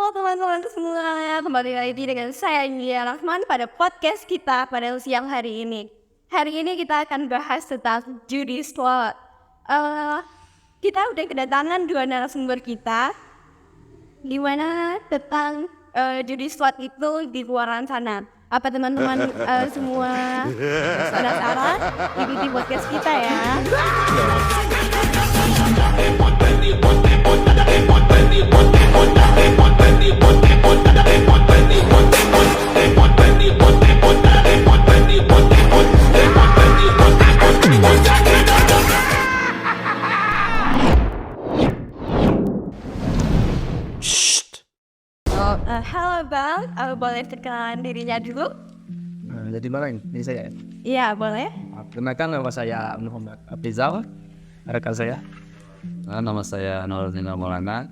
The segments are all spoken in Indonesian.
Halo teman-teman semua, kembali lagi dengan saya Nia Rahman pada podcast kita pada siang hari ini. Hari ini kita akan bahas tentang judi slot. Kita udah kedatangan dua narasumber kita, di mana tentang judi slot itu di luaran sana. Apa teman-teman semua penasaran? Ikuti podcast kita ya. Halo Bang, boleh perkenalan dirinya dulu? Jadi mana ini saya? Iya, boleh. Kenalkan nama saya Muhammad Afrizal, rekan saya. Nama saya Nurdin Maulana.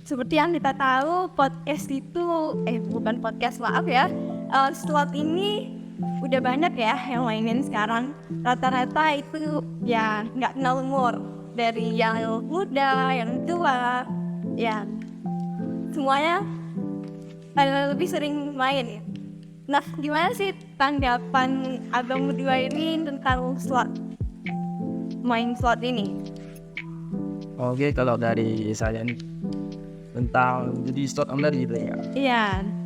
Seperti yang kita tahu, podcast itu bukan podcast, maaf ya. Slot ini udah banyak ya yang mainin sekarang. Rata-rata itu ya nggak kenal umur, dari yang muda, yang tua, ya semuanya lebih sering main ya. Nah, gimana sih tanggapan abang berdua ini tentang main slot ini? Oke, kalau dari saya nih tentang judi slot online gitu ya. Iya.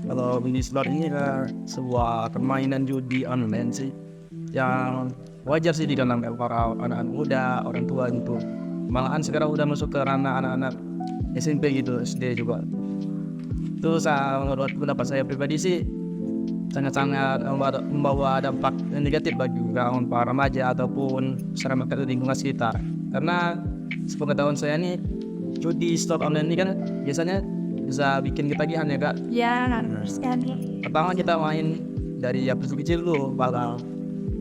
Kalau judi slot ini adalah sebuah permainan judi online sih yang wajar sih dikenal para anak-anak muda, orang tua gitu. Malahan sekarang udah masuk ke ranah anak-anak SMP gitu, SD juga. Itu menurut pendapat saya pribadi sih sangat-sangat membawa dampak negatif bagi kaum para remaja ataupun masyarakat di lingkungan sekitar. Karena sepengetahuan saya nih, judi slot online ini kan biasanya bisa bikin ketagihan ya kak. Ya, sekali. Pertama kita main dari yang kecil dulu, bakal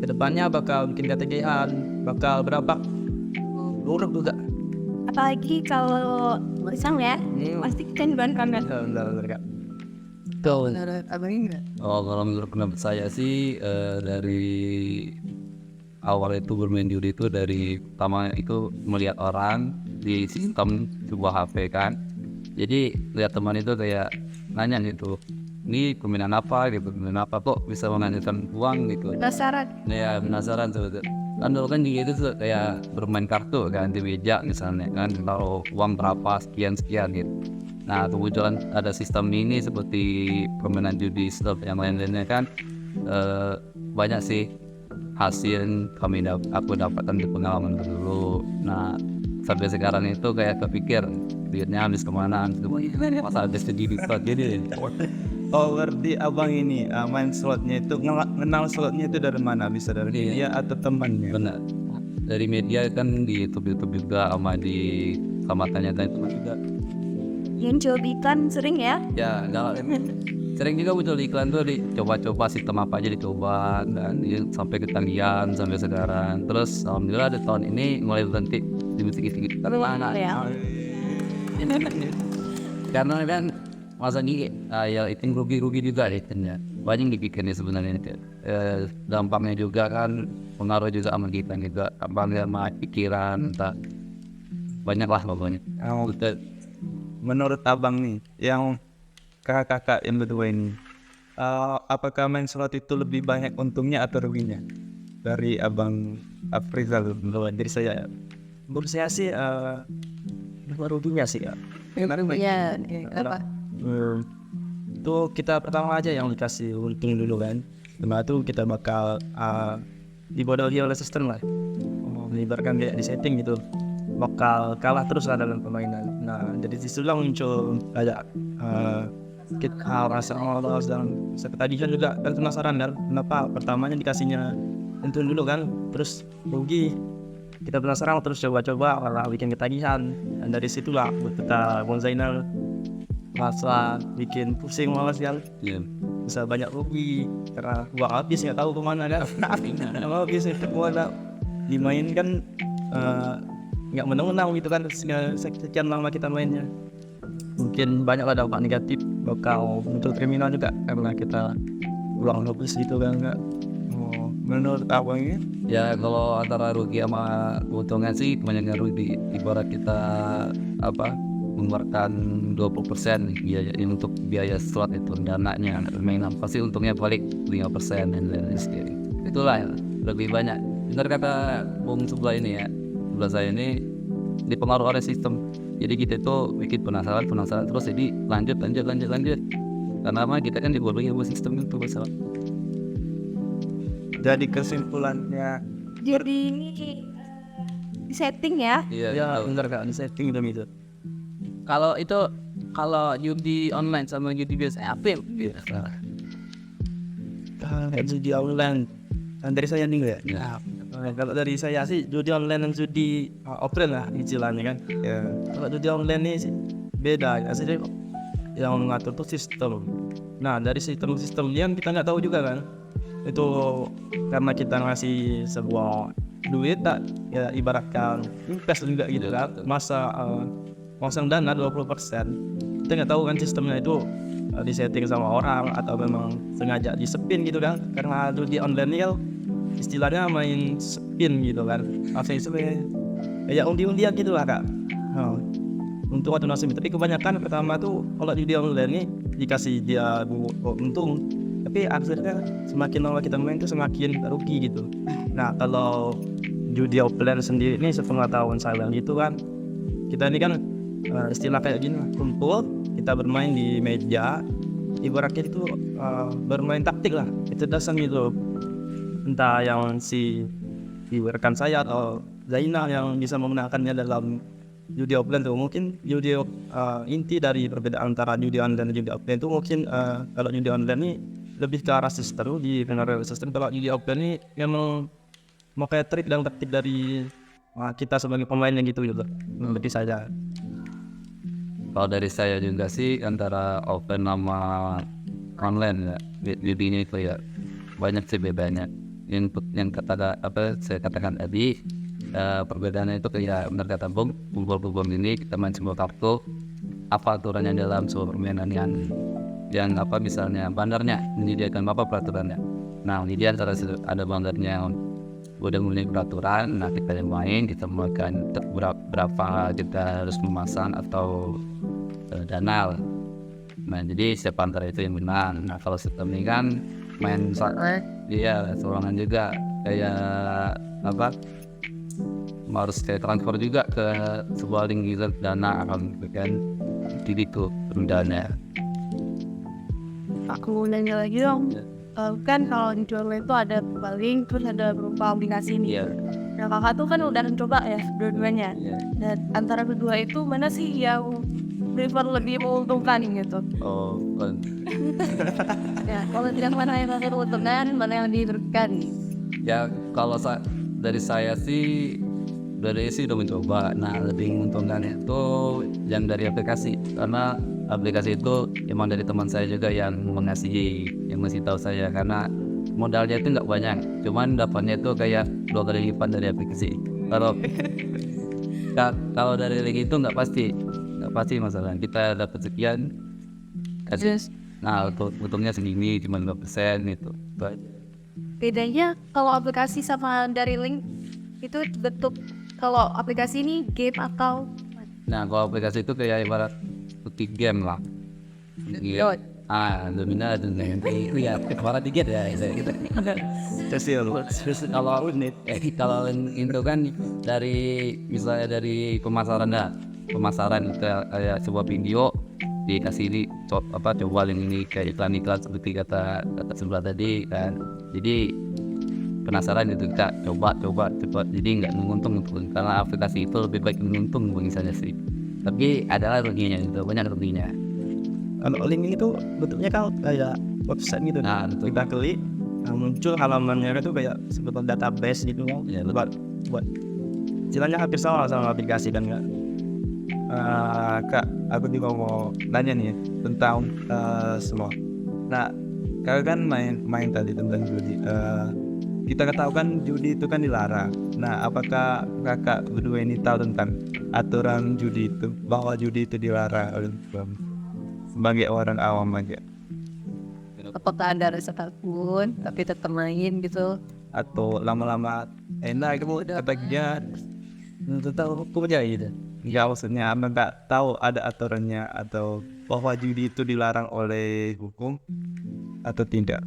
kedepannya bakal bikin ketagihan, bakal berdampak buruk juga. Apalagi kalau misal ya, pasti kecanduan banget. Benar kak. Kalau menurut pendapat saya sih dari awal itu bermain judi itu dari pertama itu melihat orang di sistem sebuah HP kan. Jadi lihat teman itu kayak nanya gitu, ini permainan apa gitu, permainan apa kok bisa menghasilkan uang gitu. Penasaran. Ya penasaran tuh. Kan dulu kan juga itu tuh kayak bermain kartu kan di meja misalnya kan, taruh uang berapa sekian gitu. Nah kebetulan ada sistem ini seperti permainan judi slot yang lain-lainnya kan, banyak sih hasil aku dapatkan di pengalaman dulu. Nah sampai sekarang itu kayak kepikir duitnya habis kemana gitu, masa habis di slot jadi. Oh berarti abang ini main slotnya itu kenal slotnya itu dari mana? Bisa dari dia atau temannya? Benar, dari media kan di YouTube juga sama di tanya-tanya teman juga. Muncul iklan sering ya? Ya sering juga muncul iklan tuh, dicoba-coba sistem apa aja dicoba dan sampai ketagihan sampai sekarang. Terus alhamdulillah ada tahun ini mulai berhenti di musik-musik karena Ya. karena kan masa ini ya itu rugi juga deh ya. Banyak dipikirnya sebenarnya itu. Dampaknya juga kan pengaruh juga sama kita juga, dampaknya sama pikiran entah banyak lah pokoknya. Menurut abang nih, yang kakak-kakak yang berdua ini, apakah main slot itu lebih banyak untungnya atau ruginya? Dari abang Afrizal dulu, dari saya. Menurut saya sih ruginya sih ya. Iya. Apa? Itu kita pertama aja yang dikasih untung dulu kan. Setelah itu kita bakal dibodohi oleh sistem lah. Menyebarkan kayak di setting gitu, bakal kalah terus lah dalam permainan. Nah dari situ lah muncul ada kita rasa malas dan seketadian juga dan penasaran dan kenapa pertamanya dikasihnya untung dulu kan, terus rugi. Kita penasaran terus coba-coba malah bikin ketagihan, dan dari situlah kita Bang Zainal rasa bikin pusing malas kan. Bisa banyak rugi karena uang habis nggak tahu kemana kan. Habis itu kemana dimainkan nggak menang gitu kan, sekian lama kita mainnya. Mungkin banyaklah dampak negatif, bakal muncul kriminal juga karena kita uang habis gitu kan. menurut abangnya? Ya kalau antara rugi sama keuntungan sih kebanyakan rugi. Ibarat kita mengeluarkan 20% nih biaya untuk biaya slot itu dananya permainan, pasti untungnya balik 5% dan lain-lain sendiri. Itulah lebih banyak. Benar kata Bung sebelah ini ya, sebelah saya ini dipengaruhi oleh sistem. Jadi kita itu bikin penasaran terus, jadi lanjut. Karena apa, kita kan dibolehin sama sistem itu masalah. Jadi kesimpulannya Jadi ini di setting ya. Iya, Ya benar kak, di setting itu. Kalau judi online sama judi biasa apa yang biasa? Kalau judi online, dari saya nih ya. Ya. Kalau dari saya sih judi online dan judi offline lah istilahnya kan. ya Kalau judi online ini sih beda ya, jadi yang mengatur tuh sistem. Nah dari sistem yang kita nggak tahu juga kan, itu karena kita ngasih sebuah duit tak ya ibaratkan invest juga gitu kan, masang dana 20%, kita nggak tahu kan sistemnya itu disetting sama orang atau memang sengaja disepin gitu kan, karena judi online ini kan istilahnya main spin gitu kan, asing spin kayak undi-undian gitu lah kak. Untung atau nasib, tapi kebanyakan pertama tuh kalau judi online ini dikasih dia untung, tapi akhirnya semakin lama kita main tuh semakin rugi gitu. Nah kalau judi offline sendiri ini setengah tahun saya gitu kan, kita ini kan istilah kayak gini lah, kumpul kita bermain di meja, ibaratnya itu bermain taktik lah, kecerdasan gitu. Entah yang si rekan saya atau Zainal yang bisa menggunakannya dalam judi offline tuh, mungkin judi inti dari perbedaan antara judi online dan judi offline itu mungkin kalau judi online ini lebih ke arah sistem, di pengaruh sistem. Kalau judi offline ini memang mau kayak trik dan taktik dari kita sebagai pemainnya gitu lebih saja. Kalau dari saya juga sih antara offline sama online ya, judinya itu ya banyak sih bedanya. Yang saya katakan tadi, perbedaannya itu kayak benar kata Bung, kumpul-kumpul ini kita main sebuah kartu, apa aturannya dalam sebuah permainan yang misalnya bandarnya menyediakan apa peraturannya. Nah ini dia antara ada bandarnya yang udah mulai peraturan, nah kita yang main, kita melakukan berapa kita harus memasang atau dana. Nah jadi setiap antara itu yang menang. Nah kalau sistem ini kan main dia seorangan juga kayak harus kayak transfer juga ke sebuah link user dana akan kan, jadi itu dana. Aku nanya lagi dong. Ya. Kan kalau di online itu ada link, terus ada berupa aplikasi nih. Iya. Nah kakak tuh kan udah mencoba ya dua-duanya. Iya. Dan antara kedua itu mana sih yang prefer lebih menguntungkan gitu? Oh, kan. Ya kalau tidak, mana yang lebih menguntungkan, mana yang dirugikan? Ya kalau dari saya sih udah mencoba. Nah lebih menguntungkan itu yang dari aplikasi, karena aplikasi itu emang dari teman saya juga yang ngasih tahu saya, karena modalnya itu nggak banyak, cuman dapatnya itu kayak 2 kali lipat dari aplikasi. Kalau dari link itu nggak pasti masalah, kita dapat sekian kasih. Nah untungnya segini cuma 5% itu aja. Bedanya kalau aplikasi sama dari link itu bentuk, kalau aplikasi ini game atau Nah kalau aplikasi itu kayak ibarat seperti game lah. Iya. Domina dan lain-lain. Iya, kemarin dikit ya gitu. Kalau itu kan dari misalnya dari pemasaran kayak sebuah video dikasih ini coba yang ini kayak iklan seperti kata sebelah tadi kan. Jadi penasaran itu kita coba jadi nggak menguntung karena aplikasi itu lebih baik menguntung misalnya sih, tapi adalah ruginya itu, banyak ruginya. Kalau link ini tuh bentuknya kan kayak website gitu. Nah, betul. Kita klik, muncul halamannya itu kayak sebuah database gitu kan. Ya, buat istilahnya hampir sama aplikasi kan nggak? Kak, aku juga mau nanya nih tentang semua. Nah, kakak kan main tadi tentang judi. Kita tahu kan judi itu kan dilarang. Nah, apakah kakak berdua ini tahu tentang aturan judi itu, bahwa judi itu dilarang sebagai orang awam aja? apakah ada rasa takut tapi tetap main gitu? atau lama-lama enak kamu efeknya Tentang hukumnya gitu. nggak, maksudnya anda nggak tahu ada aturannya atau bahwa judi itu dilarang oleh hukum atau tidak?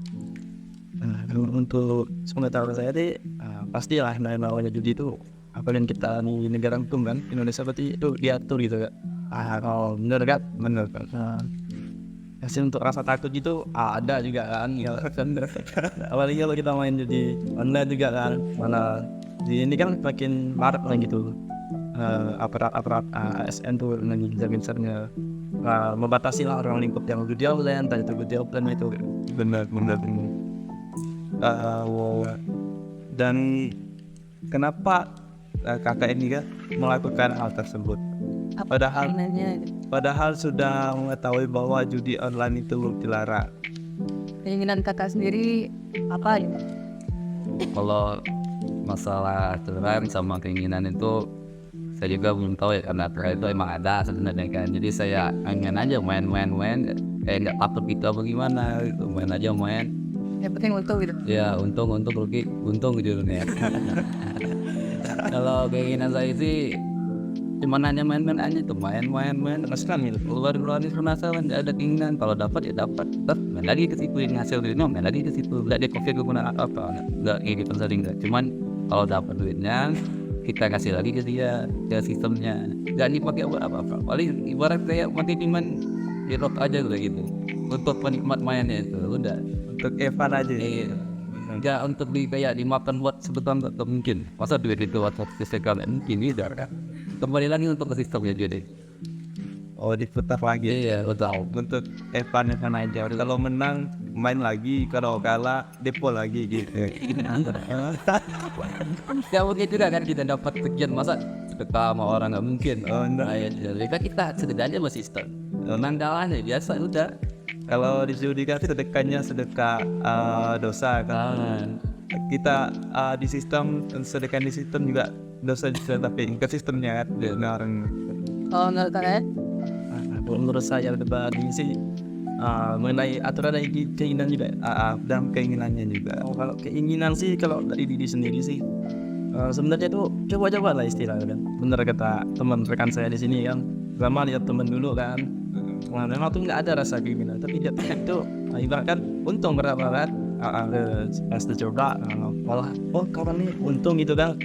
Nah, untuk sepengetahuan saya sih pastilah namanya judi itu apalagi kita di negara hukum kan Indonesia berarti itu diatur gitu kan. Kalau bener kan Benar kan? hasil untuk rasa takut gitu ada juga kan ya kan. Apalagi kalau kita main judi online juga kan, mana di ini kan makin marak lah gitu. Aparat ASN tuh lagi gencar-gencarnya membatasi lah orang lingkup yang judi online, tadi itu judi offline itu. Benar. Dan kenapa kakak ini kan melakukan hal tersebut? Padahal sudah mengetahui bahwa judi online itu dilarang. Keinginan kakak sendiri apa ya? Kalau masalah aturan sama keinginan itu saya juga belum tahu ya, karena aturan itu emang ada sebenarnya kan. Jadi saya pengen aja main kayak nggak takut gitu apa gimana gitu, main aja main. Yang penting untung gitu. Ya untung rugi untung gitu ya. Kalau keinginan saya sih cuma hanya main aja tuh, main terus kan gitu, keluarin penasaran, nggak ada keinginan. Kalau dapat ya dapat, terus main lagi ke situ, yang hasil duitnya main lagi ke situ, nggak dia kopi guna apa nggak gitu sering nggak. Cuman kalau dapat duitnya kita kasih lagi ke dia, ke sistemnya, nggak dipakai buat apa-apa. Paling ibarat kayak mati cuman di rock aja udah gitu, untuk penikmat mainnya itu udah. Untuk Evan aja. Iya. Nggak untuk kayak dimakan buat sebutan tak mungkin. Masa duit itu buat sesekali mungkin tidak kan? Kembali lagi untuk ke sistemnya jadi. Oh, diputar lagi. Iya, betul. Untuk Evan aja. Kalau menang main lagi, kalau kalah depo lagi gitu. Ya mungkin juga kan kita dapat sekian, masa sedekah sama orang nggak mungkin. Oh, enggak. Nah, ya, jadi kan kita sedekahnya masih sistem. Menang kalahnya biasa udah. Kalau di judi kan sedekahnya sedekah dosa kan. Kita di sistem sedekah di sistem juga dosa juga, tapi ke sistemnya kan orang. Kalau menurut kalian? Menurut saya ini sih mengenai aturan dan keinginan juga. Dan keinginannya juga. Kalau keinginan sih kalau dari diri sendiri sih sebenarnya itu coba-coba lah istilahnya kan. Bener kata teman rekan saya di sini kan, lama lihat teman dulu kan. Nah, memang tuh nggak ada rasa keinginan, tapi dia itu ibaratkan untung berapa kan? Pas dicoba malah kawan nih untung gitu kan.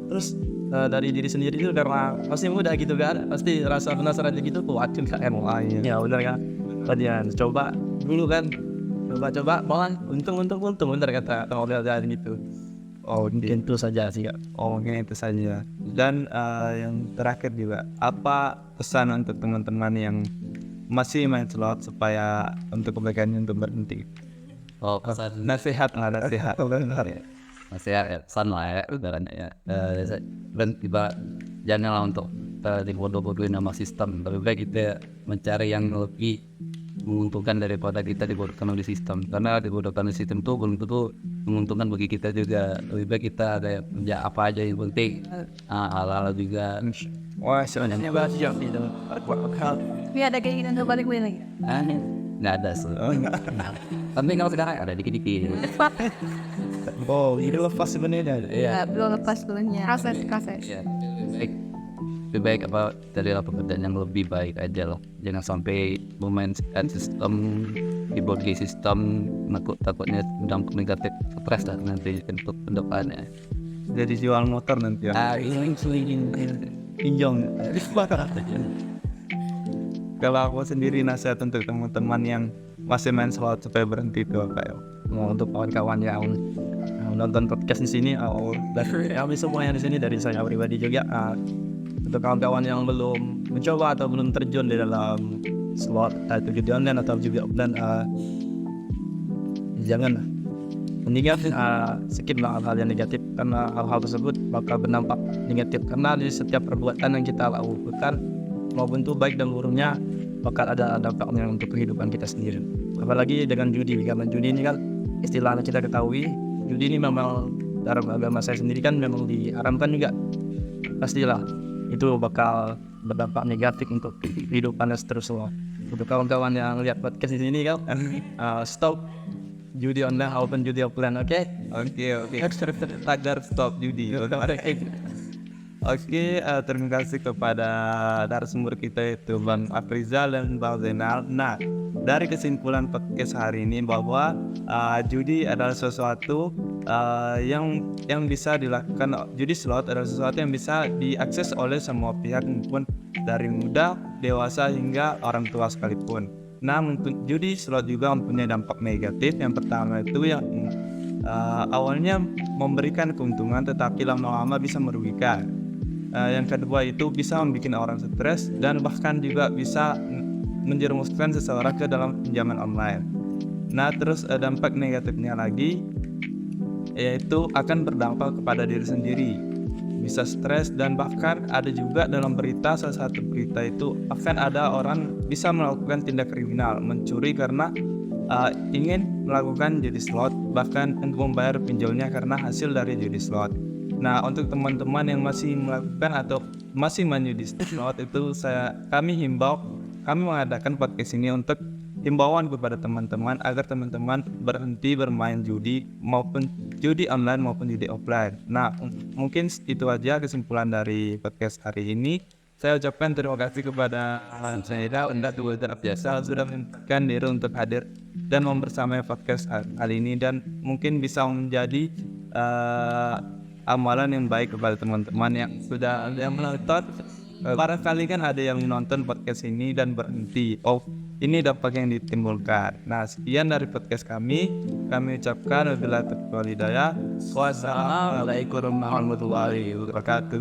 Terus dari diri sendiri itu karena pasti mudah gitu kan, pasti rasa penasaran gitu kuat juga kan. Ya udah kan, kemudian coba dulu kan, coba malah untung bener kata orang gitu. Oh, Mungkin itu saja sih kak. Oh, mungkin itu saja. Dan yang terakhir juga, apa pesan untuk teman-teman yang masih main slot supaya untuk kebaikannya untuk berhenti? Oh, pesan Nasihat. nasihat ya, pesan lah ya, udaranya ya. Berhenti janganlah untuk dibodoh-bodohin sama sistem. Lebih baik kita mencari yang lebih menguntungkan daripada kita dibodohkan oleh sistem. Karena dibodohkan oleh sistem itu belum tentu menguntungkan bagi kita juga. Lebih baik kita ada kerja apa aja yang penting halal juga. Wah, sebenarnya banyak itu. Tapi ada keinginan untuk balik lagi? Nggak ada sih. Tapi kalau sekarang ada dikit-dikit. Oh, ini lepas sebenarnya. Iya. Belum lepas dulunya. Proses. Iya. Lebih baik apa dari pekerjaan yang lebih baik aja loh. Jangan sampai memainkan sistem, keyboard game sistem, takutnya dampak negatif, stres lah nanti untuk kedepannya. Jadi jual motor nanti ya. Injong. Kalau aku sendiri nasihat untuk teman-teman yang masih main slot supaya berhenti itu apa ya? Untuk kawan-kawan yang nonton podcast di sini, dari kami semua yang di sini dari saya pribadi juga. Untuk kawan-kawan yang belum mencoba atau belum terjun di dalam slot atau judi online atau juga offline, jangan mendingan skip lah hal-hal yang negatif, karena hal-hal tersebut bakal berdampak negatif. Karena di setiap perbuatan yang kita lakukan, maupun itu baik dan buruknya, bakal ada dampaknya untuk kehidupan kita sendiri. Apalagi dengan judi, karena judi ini kan istilahnya kita ketahui, judi ini memang dalam agama saya sendiri kan memang diharamkan juga. Pastilah itu bakal berdampak negatif untuk kehidupan dan seterusnya. Untuk kawan-kawan yang lihat podcast di sini kan, stop judi online maupun judi offline. Oke. Oke. Tagar stop judi. Oke, terima kasih kepada narasumber kita itu Bang Afrizal dan Bang Zainal. Nah, dari kesimpulan podcast hari ini bahwa judi adalah sesuatu yang bisa dilakukan. Judi slot adalah sesuatu yang bisa diakses oleh semua pihak, maupun dari muda, dewasa hingga orang tua sekalipun. Nah, judi slot juga mempunyai dampak negatif. Yang pertama itu yang awalnya memberikan keuntungan, tetapi lama-lama bisa merugikan. Yang kedua itu bisa membuat orang stres dan bahkan juga bisa menjerumuskan seseorang ke dalam pinjaman online. Nah, terus dampak negatifnya lagi yaitu akan berdampak kepada diri sendiri, bisa stres, dan bahkan ada juga dalam berita, salah satu berita itu akan ada orang bisa melakukan tindak kriminal, mencuri karena ingin melakukan judi slot, bahkan untuk membayar pinjolnya karena hasil dari judi slot. Nah, untuk teman-teman yang masih melakukan atau masih main judi slot itu kami mengadakan podcast ini untuk himbauan kepada teman-teman agar teman-teman berhenti bermain judi, maupun judi online maupun judi offline. Nah, mungkin itu aja kesimpulan dari podcast hari ini. Saya ucapkan terima kasih kepada saya dan biasa sudah menyempatkan diri untuk hadir dan membersamai podcast kali ini, dan mungkin bisa menjadi amalan yang baik kepada teman-teman yang sudah menonton. Barangkali kan ada yang menonton podcast ini dan berhenti. Oh, ini dampak yang ditimbulkan. Nah, sekian dari podcast kami. Kami ucapkan wabillahi taufiq wal hidayah. Wassalamualaikum warahmatullahi wabarakatuh.